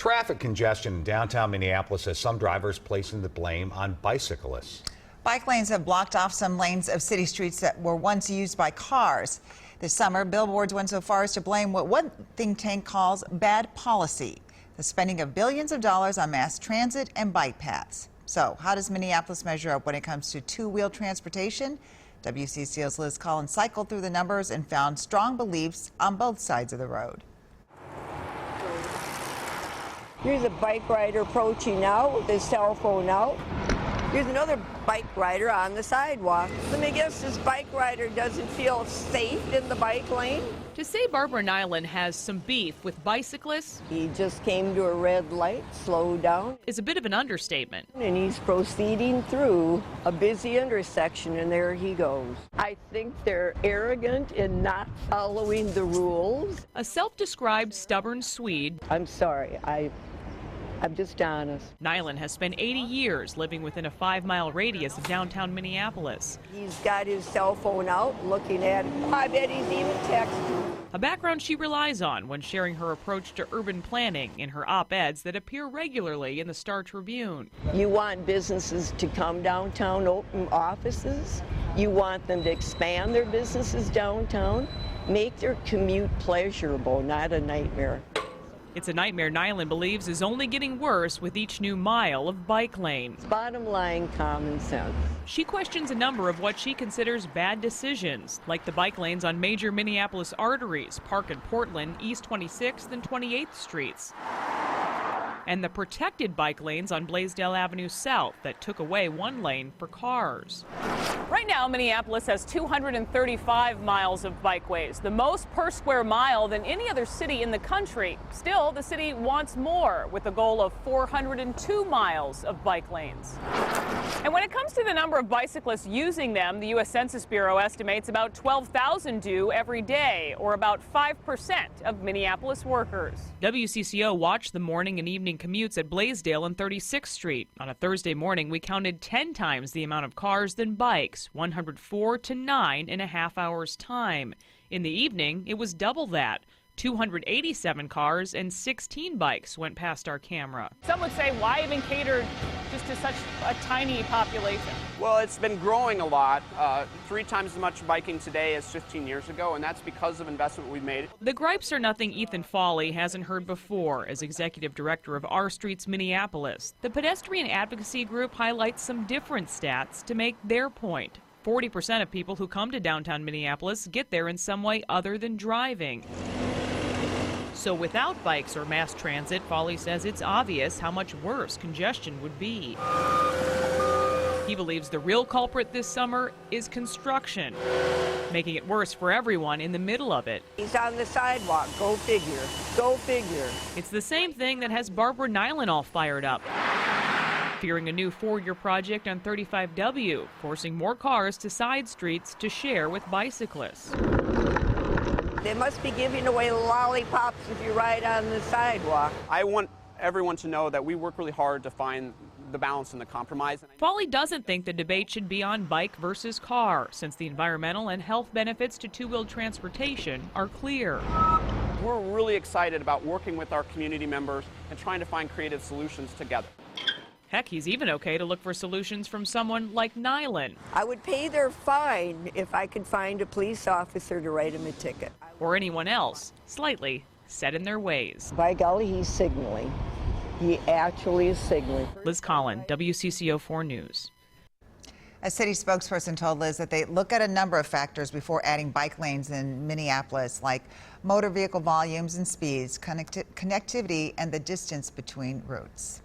Traffic congestion in downtown Minneapolis has some drivers placing the blame on bicyclists. Bike lanes have blocked off some lanes of city streets that were once used by cars. This summer, billboards went so far as to blame what one think tank calls bad policy, the spending of billions of dollars on mass transit and bike paths. So how does Minneapolis measure up when it comes to two-wheel transportation? WCCO's Liz Collin cycled through the numbers and found strong beliefs on both sides of the road. Here's a bike rider approaching now with his cell phone out. Here's another bike rider on the sidewalk. Let me guess, this bike rider doesn't feel safe in the bike lane? To say Barbara Nyland has some beef with bicyclists, He just came to a red light, slowed down, is a bit of an understatement. and he's proceeding through a busy intersection, and there he goes. I think they're arrogant in not following the rules. A self-described stubborn Swede, I'm sorry, I'm just honest. Nyland has spent 80 years living within a 5-mile radius of downtown Minneapolis. He's got his cell phone out, looking at it. I bet he's even texting. A background she relies on when sharing her approach to urban planning in her op-eds that appear regularly in the Star Tribune. You want businesses to come downtown, open offices. You want them to expand their businesses downtown. Make their commute pleasurable, not a nightmare. It's a nightmare Nyland believes is only getting worse with each new mile of bike lane. Bottom line, common sense. She questions a number of what she considers bad decisions, like the bike lanes on major Minneapolis arteries, Park and Portland, East 26th and 28th Streets, and the protected bike lanes on Blaisdell Avenue South that took away one lane for cars. Right now, Minneapolis has 235 miles of bikeways, the most per square mile than any other city in the country. Still, the city wants more, with a goal of 402 miles of bike lanes. And when it comes to the number of bicyclists using them, the U.S. Census Bureau estimates about 12,000 do every day, or about 5% of Minneapolis workers. WCCO watched the morning and evening commutes at Blaisdell and 36th Street. On a Thursday morning, we counted 10 times the amount of cars than bikes, 104 to 9.5 hours time. In the evening, it was double that. 287 cars and 16 bikes went past our camera. Some would say, why even cater just to such a tiny population? Well, it's been growing a lot, 3 times as much biking today as 15 years ago, and that's because of investment we've made. The gripes are nothing Ethan Foley hasn't heard before as executive director of Our Streets Minneapolis. The pedestrian advocacy group highlights some different stats to make their point. 40% of people who come to downtown Minneapolis get there in some way other than driving. So without bikes or mass transit, Foley says it's obvious how much worse congestion would be. He believes the real culprit this summer is construction, making it worse for everyone in the middle of it. He's on the sidewalk. Go figure. Go figure. It's the same thing that has Barbara Nyland all fired up, fearing a new 4-year project on 35W, forcing more cars to side streets to share with bicyclists. They must be giving away lollipops if you ride on the sidewalk. I want everyone to know that we work really hard to find the balance and the compromise. Foley doesn't think the debate should be on bike versus car, since the environmental and health benefits to two-wheeled transportation are clear. We're really excited about working with our community members and trying to find creative solutions together. Heck, he's even okay to look for solutions from someone like Nyland. I would pay their fine if I could find a police officer to write him a ticket. Or anyone else, slightly set in their ways. By golly, he's signaling. He actually is signaling. Liz Collin, WCCO 4 News. A city spokesperson told Liz that they look at a number of factors before adding bike lanes in Minneapolis, like motor vehicle volumes and speeds, connectivity, and the distance between routes.